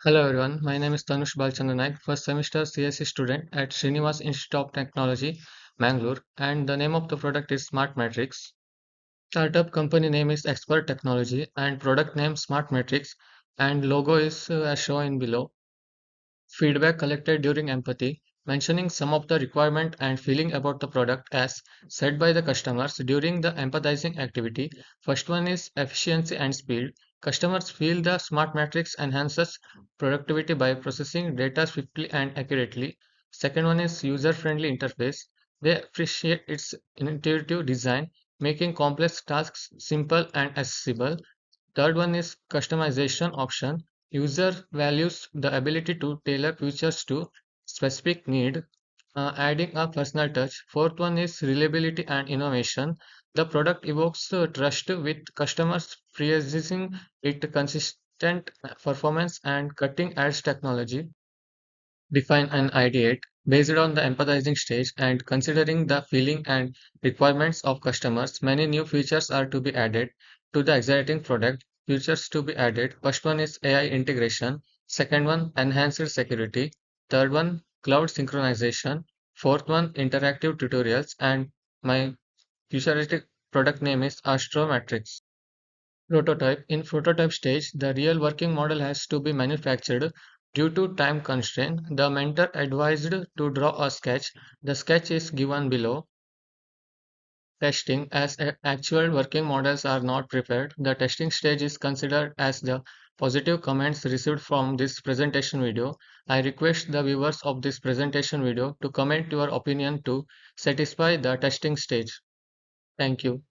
Hello everyone, my name is TANUSH, first semester CSE student at Srinivas Institute of Technology, Mangalore, and the name of the product is Smart Matrix. Startup company name is Expert Technology and product name Smart Matrix and logo is as shown in below. Feedback collected during empathy, mentioning some of the requirement and feeling about the product as said by the customers during the empathizing activity. First one is efficiency and speed. Customers feel the smart matrix enhances productivity by processing data swiftly and accurately. Second one is user-friendly interface. They appreciate its intuitive design, making complex tasks simple and accessible. Third one is customization option. User values the ability to tailor features to specific need, adding a personal touch. Fourth one is reliability and innovation. The product evokes trust with customers, praising it consistent performance and cutting edge technology. Define and ideate based on the empathizing stage and considering the feeling and requirements of customers. Many new features are to be added to the exciting product. Features to be added. First one is AI integration. Second one, enhanced security. Third one, cloud synchronization. Fourth one, interactive tutorials. And my futuristic product name is Astrometrics. Prototype. In prototype stage, the real working model has to be manufactured. Due to time constraint, the mentor advised to draw a sketch. The sketch is given below. Testing. As actual working models are not prepared, the testing stage is considered as the positive comments received from this presentation video. I request the viewers of this presentation video to comment your opinion to satisfy the testing stage. Thank you.